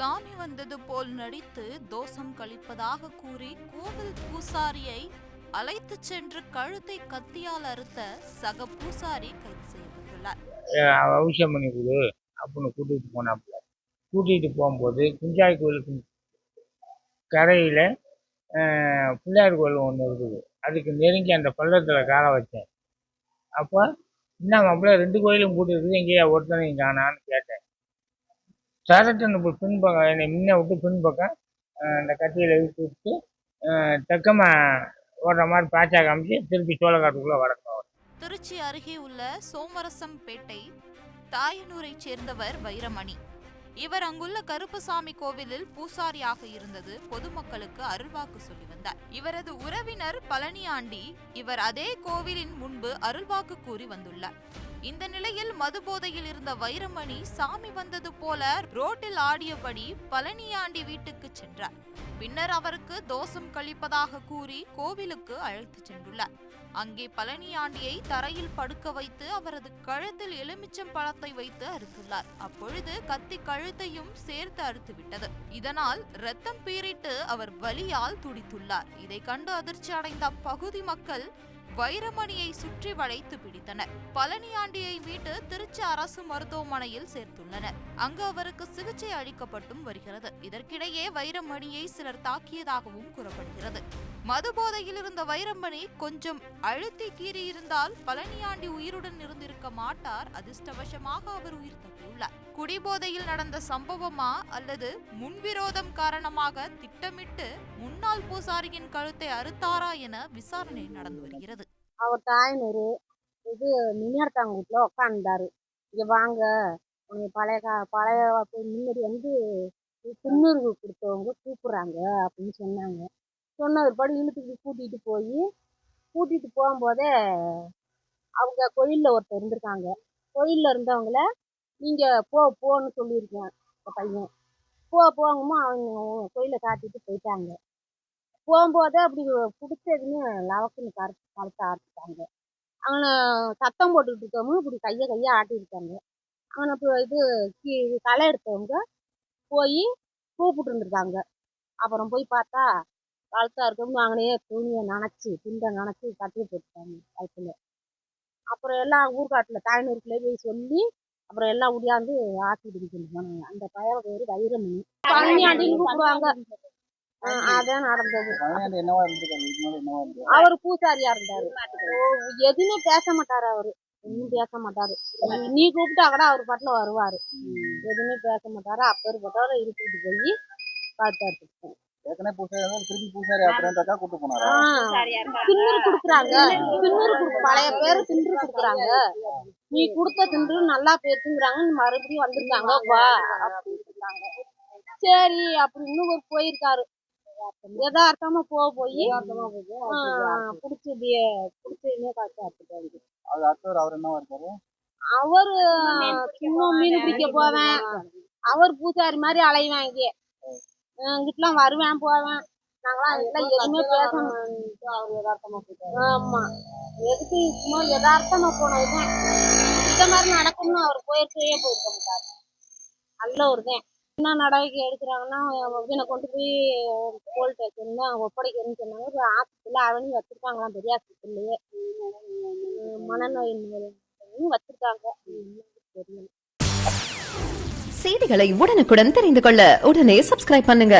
சாமி வந்தது போல் நடித்து தோஷம் கழிப்பதாக கூறி கோவில் பூசாரியை அழைத்து சென்று கழுத்தை கத்தியால் அறுத்த சக பூசாரி கைது செய்யப்பட்டுள்ளார். அவசியம் பண்ணி கொடு அப்படின்னு கூட்டிகிட்டு போகும்போது குஞ்சாய் கோயிலுக்கு கரையில் பிள்ளையார் கோயில் ஒன்று இருக்குது. அதுக்கு நெருங்கி அந்த பள்ளத்தில் காலை வச்சேன். அப்போ என்ன மாப்பிள்ள 2 கோயிலும் கூட்டி இருக்குது, எங்கேயா ஒருத்தனையும் காணான்னு கேட்டேன். சரட்டுன்னு பின்பக்கம் என்னை முன்ன விட்டு பின்பக்கம் அந்த கத்தியில் இழுத்து விட்டு தெக்கமாக ஓடுற மாதிரி பாய்ச்சா காமிச்சு திருப்பி சோழக்காட்டுக்குள்ளே வளர்த்தோம். திருச்சி அருகே உள்ள சோமரசம்பேட்டை தாயனூரை சேர்ந்தவர் வைரமணி. இவர் அங்குள்ள கருப்பசாமி கோவிலில் பூசாரியாக இருந்தது பொதுமக்களுக்கு அருள்வாக்கு சொல்லி வந்தார். இவரது உறவினர் பழனியாண்டி இவர் அதே கோவிலின் முன்பு அருள்வாக்கு கூறி வந்துள்ளார். இந்த நிலையில் மதுபோதையில் இருந்த வைரமணி சாமி வந்தது போல ரோட்டில் ஆடியபடி பழனியாண்டி வீட்டுக்கு சென்றார். பின்னர் அவருக்கு தோஷம் கழிப்பதாக கூறி கோவிலுக்கு அழைத்து சென்றுள்ளார். அங்கே பழனியாண்டியை தரையில் படுக்க வைத்து அவரது கழுத்தில் எலுமிச்சம் பழத்தை வைத்து அறுத்துள்ளார். அப்பொழுது கத்தி கழுத்தையும் சேர்த்து அறுத்துவிட்டது. இதனால் ரத்தம் பீறிட்டு அவர் வலியால் துடித்துள்ளார். இதை கண்டு அதிர்ச்சி அடைந்த அப்பகுதி மக்கள் வைரமணியை சுற்றி வளைத்து பிடித்தனர். பழனியாண்டியை மீட்டு திருச்சி அரசு மருத்துவமனையில் சேர்த்துள்ளனர். அங்கு அவருக்கு சிகிச்சை அளிக்கப்பட்டும் வருகிறது. இதற்கிடையே வைரமணியை சிலர் தாக்கியதாகவும் கூறப்படுகிறது. மதுபோதையில் இருந்த வைரமணி கொஞ்சம் அழுத்தி கீறியிருந்தால் பழனியாண்டி உயிருடன் இருந்திருக்க மாட்டார். அதிர்ஷ்டவசமாக அவர் உயிர் தப்பியுள்ளார். குடிபோதையில் நடந்த சம்பவமா அல்லது முன்விரோதம் காரணமாக திட்டமிட்டு முன்னாள் பூசாரியின் கழுத்தை அறுத்தாரா என விசாரணை நடந்து வருகிறது. அவர் தாயினூர் இது மின்னியர்த்தாங்கூட்டில் உட்காந்துட்டாரு. இங்கே வாங்க, பழைய முன்னாடி துண்ணூறு கொடுத்தவங்க கூப்பிட்றாங்க அப்படின்னு சொன்னாங்க. சொன்ன ஒருபாடு இழுத்துக்கு கூட்டிகிட்டு போகும்போதே அவங்க கோயிலில் ஒருத்தர் இருந்திருக்காங்க. கோயிலில் இருந்தவங்கள நீங்கள் போன்னு சொல்லியிருக்கேன். அந்த பையன் போங்கம்மா அவங்க கோயிலை காட்டிட்டு போயிட்டாங்க. போகும்போதே அப்படி பிடிச்சதுன்னு லவக்குன்னு கழுத்தை ஆட்டிட்டாங்க. அவனை சத்தம் போட்டுக்கிட்டு இருக்கவங்க இப்படி கையை ஆட்டியிருக்காங்க. அவனை களை எடுத்தவங்க போய் கூப்பிட்டு இருந்திருக்காங்க. அப்புறம் போய் பார்த்தா கழுத்தா இருக்கவங்க அவனையே துண்டை நனைச்சி கட்டி போட்டுட்டாங்க கழுத்துல. அப்புறம் எல்லாம் ஊர்காட்டில் தாய்னூருக்குள்ளே போய் சொல்லி அப்புறம் எல்லாம் உடையாந்து ஆட்டிட்டு போனாங்க. அந்த பையன் பேர் வைரமணி. பழனியாண்டின்னு கூப்பிடுவாங்க. அதான் நடந்தது. அவர் பூசாரியா இருந்தாரு. எதுவுமே பேச மாட்டாரு. அவரு ஒன்னும் பேச மாட்டாரு. நீ கூப்பிட்டா கூட அவர் பாட்டுல வருவாரு. எதுவுமே பேச மாட்டாரு. அப்பேற்பட்டவரை இழுத்துட்டு போய் பார்த்தாரு. திண்ணூறு குடுக்குறாங்க. பழைய பேரு திண்ணூறு குடுக்குறாங்க. நீ கொடுத்த தின்று நல்லா பேசுங்கிறாங்க. மறுபடியும் வந்திருக்காங்க வா அப்படின்னு. சரி அப்படின்னு ஒரு போயிருக்காரு. யதார்த்தமா போய் அவரு சும்மா மீன் பிடிக்க போவேன். அவர் பூசாரி மாதிரி அலைவேன். இங்கே எங்கிட்டலாம் வருவேன் போவேன். நாங்களாம் எதுவுமே பேச யதார்த்தமா போயிட்டாரு. ஆமா, எதுக்கு சும்மா யதார்த்தமா போனதுதான். இந்த மாதிரி நடக்கும்னு அவர் போயிருக்க மாட்டாரு. நல்ல ஒரு தான். என்ன நடவடிக்கை எடுக்கிறாங்கன்னா இவனை கொண்டு போய் போலீஸ் ஸ்டேஷன் தான் ஒப்படைக்கணும்னு சொன்னாங்க. ஆஸ்பத்திரியில் அவனையும் வச்சிருக்காங்களாம். பெரிய ஆஸ்பத்திரிலேயே மனநோய் வச்சிருக்காங்க. செய்திகளை உடனுக்குடன் தெரிந்து கொள்ள உடனே சப்ஸ்கிரைப் பண்ணுங்க.